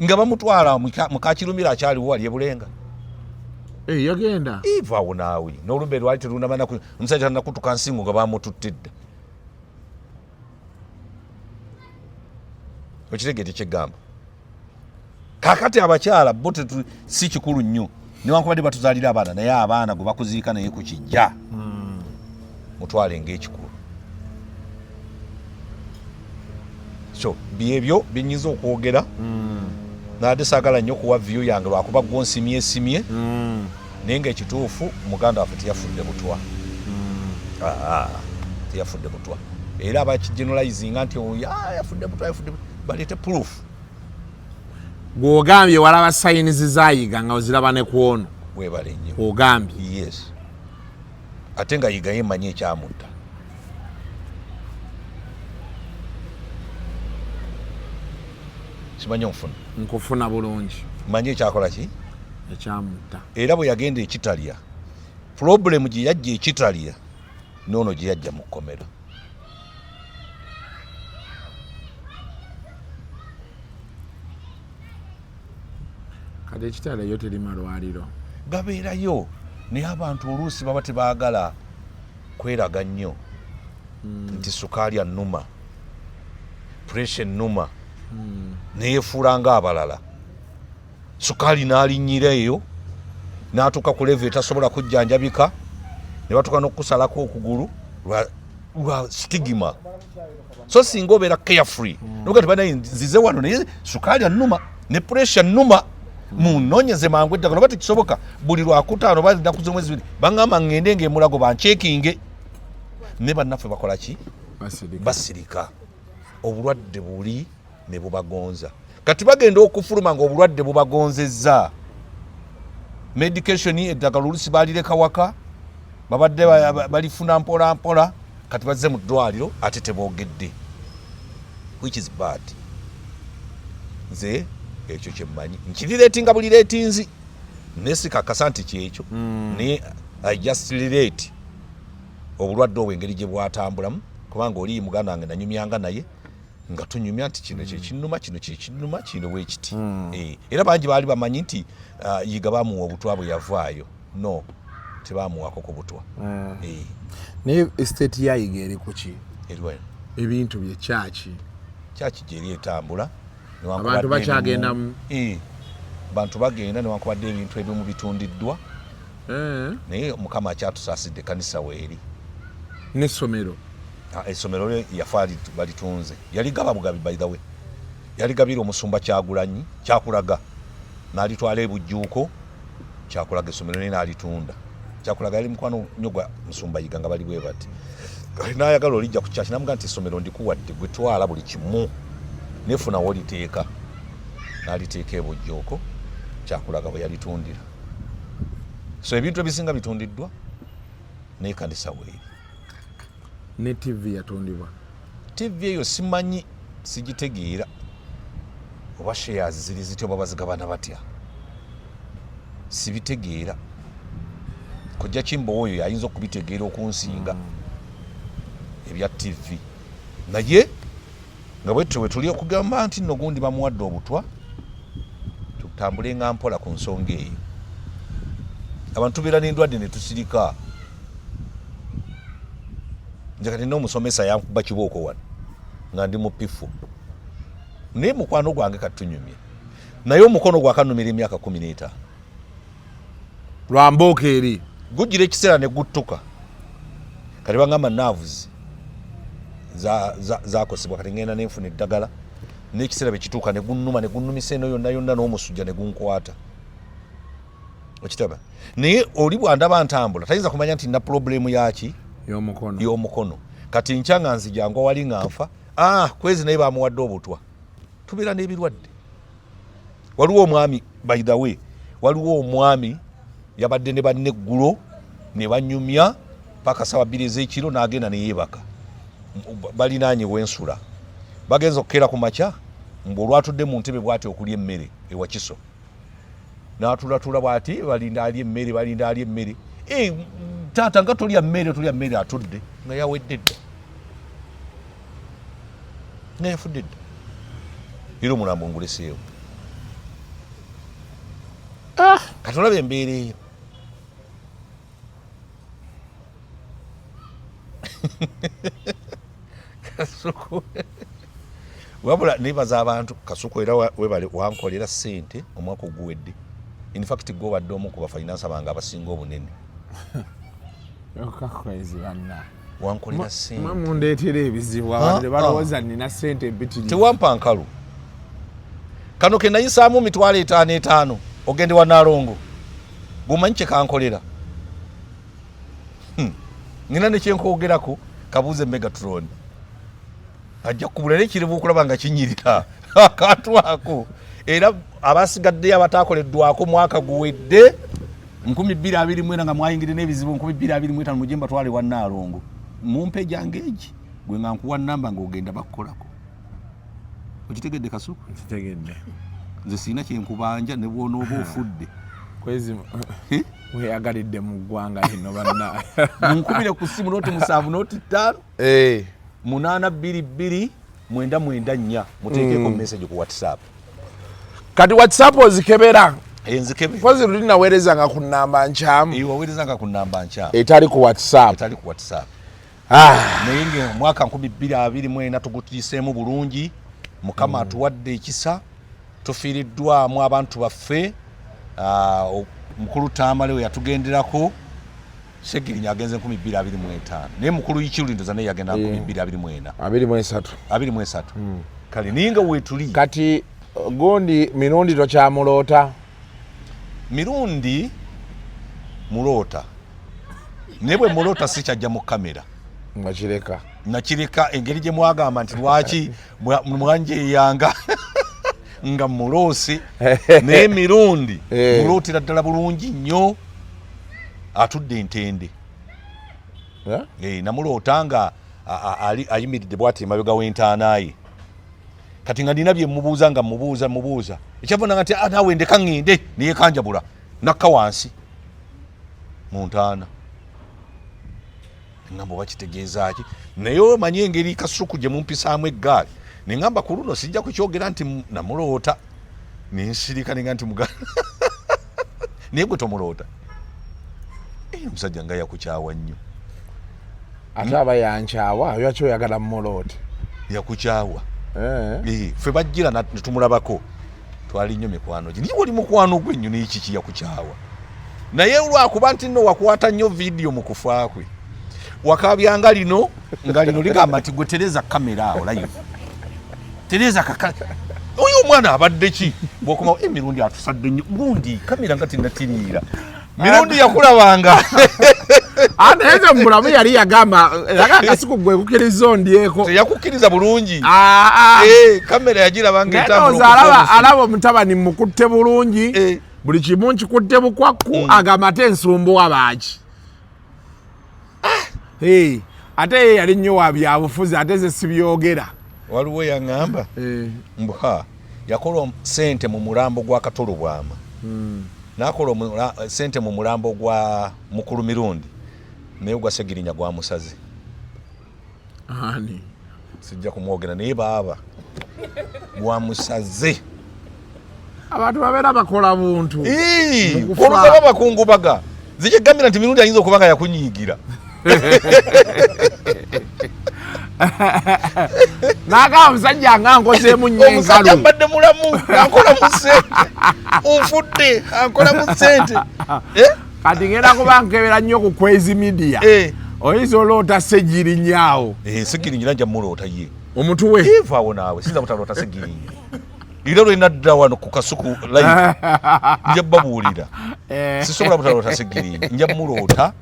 [SPEAKER 3] nga bamutwala mukakirumira akyaliwo wali ebulenga.
[SPEAKER 2] Yagenda.
[SPEAKER 3] Ivaawo naawe n'olumbe lwali terunamana omusajja nakutuka nsingo nga bamututte dda. Okitegedde kyegamba. Kaakati abakyala bo si kikulu nnyo. Newankubadde batuzaalira abaana naye abaana gwe bakuziika naye ku kijja. Mutwale ng'ekikulu. So byebyo binyiza okwogera. Naade saagala nnyo kuwa view yange lwakuba gwo nsimye. Naye ng'ekituufu muganda waffe teyafudde butwa. Teyafudde butwa. Era abakigeneralizinga nti yafudde butwa. Baleete proof.
[SPEAKER 2] Gw'ogambye walaba sayinizi zaayiga nga oziraba ne ku ono.
[SPEAKER 3] Weebale nnyo.
[SPEAKER 2] Ogambye.
[SPEAKER 3] Yes. Ate nga yiga yemanyi ekyamutta. Simanyi onfuna.
[SPEAKER 2] Nkufuna bulungi.
[SPEAKER 3] Manyi ekyakola ki?
[SPEAKER 2] Ekyamutta.
[SPEAKER 3] Era bwe yagenda ekitalya. Problem gye yajja ekitalya noono gye yajja mu kkomera.
[SPEAKER 2] Kati ekitalya yo teri malwaliro.
[SPEAKER 3] Gabeerayo. Naye abantu oluusi baba tebaagala kweraga nnyo nti sukaali annuma, puresha ennuma, neyefuula ng'abalala. Sukaali n'alinnyira eyo n'atuuka ku level etasobola kujjanjabika ne batuuka n'okusalako okugulu lwa stigma. So singa obeera carefree noga tebanaye nzize wano naye sukaali annuma ne puresha nnuma. Munoonyeze mangu eddagala oba tekisoboka buli lwakutaano oba ennaku z'omwezi 2 baŋŋamba ŋŋende ng'emulago bancekinge. Ne bannaffe bakola ki? Basirika. Obulwadde buli ne bubagonza. Kati bagenda okufuluma ng'obulwadde bubagonzezza. Medication eddagala oluusi baalireka waka babadde balifuna mpola mpola kati bazze mu ddwaliro ate teboogedde. Which is bad. Nze ekyo kyemmanyi nkirireetinga buli reetinzi nesikakasa nti kyekyo naye I just relate obulwadde obwo engeri gye bwatambulamu kubanga oli muganda wange nanyumyanga naye nga tunyumya nti kino kyekinnuma kino kyekinnuma kino weekiti. Era bangi baali bamanyi nti yiga bamuwa obutwa bwe yavaayo. No, tebaamuwako ku butwa.
[SPEAKER 2] Naye estate yayiga eri ku ki?
[SPEAKER 3] Eriwayo
[SPEAKER 2] ebintu bye kyaki
[SPEAKER 3] gyeri etambula.
[SPEAKER 2] Abantu bakyagenda mu
[SPEAKER 3] bantu bagenda newankubadde ebintu ebimu bitundiddwa. Naye Mukama akyatusaasidde kanisa weeri.
[SPEAKER 2] N'essomero.
[SPEAKER 3] Essomero lye yafa balitunze. Yaligaba bugabi by the way. Yaligabira omusumba Kyagulanyi Kyakulaga. N'alitwala ebujjuuko Kyakulaga essomero lye n'alitunda. Kyakulaga yali mukwano nnyo gwa musumba Yiga nga bali bwe bati. N'ayagala olijja ku kyaki namugamba nti essomero ndikuwadde gwe twala buli kimu. Nefuna woliteeka. N'aliteeka ebujjuuko Kyakulaga bwe yalitundira. So ebintu ebisinga bitundiddwa naye kanisa weeri.
[SPEAKER 2] Ne TV yatundibwa.
[SPEAKER 3] TV eyo simanyi sigitegeera oba shares ziri zityo oba bazigabana batya. Sibitegeera. Kojja Kimbo oyo yayinza okubitegeera okunsinga ebya TV. Naye nga bwe tuli okugamba nti nno gundi bamuwadde obutwa tutambule nga mpola ku nsonga eyo. Abantu beera n'endwadde ne tusirika. Nze kati n'omusomesa yankuba kibooko wano nga ndi mupifu. Naye mukwano gwange katunyumye. Naye omukono gwakanumira emyaka 15.
[SPEAKER 2] Lwambooka eri.
[SPEAKER 3] Gujjira ekiseera ne guttuka. Kati bangamba nerves zakosebwa kati ngenda nenfuna eddagala n'ekiseera bwe kituuka ne gunnuma ne gunnumisa eno yonna yonna n'omusujja ne gunkwata. Okitaba. Naye oli bwandaba ntambula tayinza kumanya nti nina problemu yaki?
[SPEAKER 2] Y'omukono.
[SPEAKER 3] Y'omukono. Kati nkyanga nzijanga wali nga nfa kwezi naye bamuwadde obutwa tubeera n'ebirwadde. Waliwo omwami by the way, waliwo omwami yabadde ne banne eggulo ne banyumya paka sawa 2 ez'ekiro n'agenda ne yeebaka balinaanye wensula bagenza okukeera ku makya mbu olwatudde mu ntebe bw'ati okulya emmere ewa Kiso n'atulatula bw'ati balinda alya emmere taata nga tolya mmere atudde nga yawedde dda nga yafudde dda era omulambo nguleseewo katolaba embeera eyo. Kasuku wabula nebaza abantu Kasuku era webale wankolera ssente omwaka oguwedde. In fact go badde omu ku bafinance banga abasinga obunene.
[SPEAKER 2] Okakwezi banna.
[SPEAKER 3] Wankolera ssente.
[SPEAKER 2] Mundeetera ebizibu abantu balowooza nina ssente empitirivu.
[SPEAKER 3] Tewampa nkalu. Kano ke nayisaamu mitwalo 5 ogende wa Nalongo. Gumanyi kye kankolera. Nina ne kyenkoogerako kabuuze Megatron. Ajja kubulera ekirivu okulaba nga kinyirira akantu ako. Era abasigadde abataakoleddwako mwaka guwedde 2024 nga mwayingire n'ebizibu 2025 mujemba twale wa Nalongo. Mumpe jange egi gwe nga nkuwa namba ng'ogenda bakukolako. Okitegedde Kasuku?
[SPEAKER 2] Kitegedde.
[SPEAKER 3] Nze sina kyenkubanja ne bw'onooba ofudde.
[SPEAKER 2] Kwezi weyagalidde mu ggwanga lino banna.
[SPEAKER 3] Munkubire ku ssimu noti 7 noti 5. 822 994 muteekeko message ku WhatsApp.
[SPEAKER 2] Kati WhatsApp ozikebera.
[SPEAKER 3] Enzikebe.
[SPEAKER 2] Kozi luli naweerezanga ku namba nkyamu.
[SPEAKER 3] Waweerezanga ku namba nkyamu.
[SPEAKER 2] Etali ku WhatsApp. Naye
[SPEAKER 3] mwaka 2024 tugutiiseemu bulungi. Mukama atuwadde ekisa. Tufiiriddwamu abantu baffe. Mukulu Tamale yatugenderako. Segirinya agenze 2025. Naye mukulu Ikirulindoza naye yagenda 2024. 23. Kale ninga wetuli.
[SPEAKER 2] Kati gondi mirundi tokyamulota.
[SPEAKER 3] Mirundi mulota. Nebwe mulota sikyajja mu kamera. Nakireka engeri gye mwagamba nti lwaki mwanje yanga nga mulosi ne mirundi mulotira ddala bulungi nnyo atudde entende. Namulota nga ayimiridde bw'ati emabega w'entaanaye. Kati nga nina bye mubuuza nga mubuuza ekyavuna nga nti naawe ndeka ngende neyekanjabula nakka wansi mu ntaana. Ngamba bakitegeeza ki naye omanyi engeri Kasuku gye mumpisaamu eggaali ne ngamba ku luno sijja kukyogera nti namulota nensirika nenga nti muganda naye gwe tomuloota. Omusajja nga yakukyawa nnyo
[SPEAKER 2] ate aba yankyawa lwaki oyagala mumuloote?
[SPEAKER 3] Yakukyawa. Ffe bajjira netumulabako twali nnyo mikwano gye niye oli mukwano gwe nnyo n'ekiki yakukyawa naye lwakuba nti nno wakwata nnyo vidiyo mu kufa kwe wakabyanga lino nga lino ligamba nti gwe tereza kamera awo live tereza oyo omwana abadde ki bw'okomawo emirundi atusadde nnyo bundi kamera nga tinatiriira mirundi yakulabanga
[SPEAKER 2] ate mulamu yali yagamba Kasuku gwe kukkiriza ondyeko.
[SPEAKER 3] Teyakukkiriza bulungi. Kamera yagirabanga
[SPEAKER 2] etambula. Alaba omutabani mukutte bulungi. Buli kimu nkikutte bukwakku agamba ate ensumbu abaaki. Ate yali nnyo wa byabufuzi ate ze sibyogera.
[SPEAKER 3] Waliwo yaŋŋamba mbuha yakola ssente mu mulambo gwa Katolobwama. Nakola ssente mu mulambo gwa Mukulu Mirundi. Naye gwa Segirinya gwa musazi. Sijja kumwogera naye baaba gwa musazi.
[SPEAKER 2] Abantu babeera bakola buntu.
[SPEAKER 3] Olugaba bakungubaga. Zikigambira nti Mirundi ayinza okuba nga yakunyiigira.
[SPEAKER 2] Naga omusajja nga nkozeemu nnyo enkalu.
[SPEAKER 3] Omusajja mbadde mulamu akola mu ssente. Onfudde akola mu ssente.
[SPEAKER 2] Kati ngenda kuba nkebera nnyo ku Kwezi Media. Oyinza oloota Segirinyaawo.
[SPEAKER 3] Segirinya nja muloota ye.
[SPEAKER 2] Omutuwe.
[SPEAKER 3] Vaawo naawe sinza butaloota Segirinya. Era lwe nadda wano ku Kasuku live nja babuulira. Sisobola butaloota Segirinya nja muloota.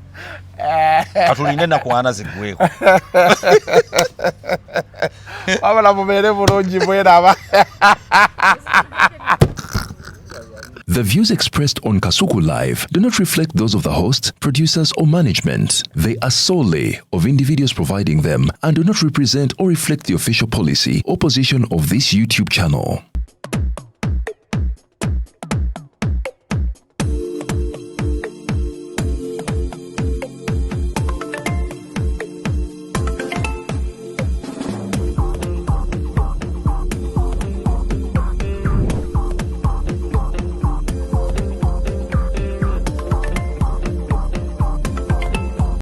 [SPEAKER 3] Katuline nakwana zigweko.
[SPEAKER 7] wabala mubere bulungi bweraba.
[SPEAKER 1] The views expressed on Kasuku Live do not reflect those of the hosts, producers, or management. They are solely of individuals providing them and do not represent or reflect the official policy or position of this YouTube channel.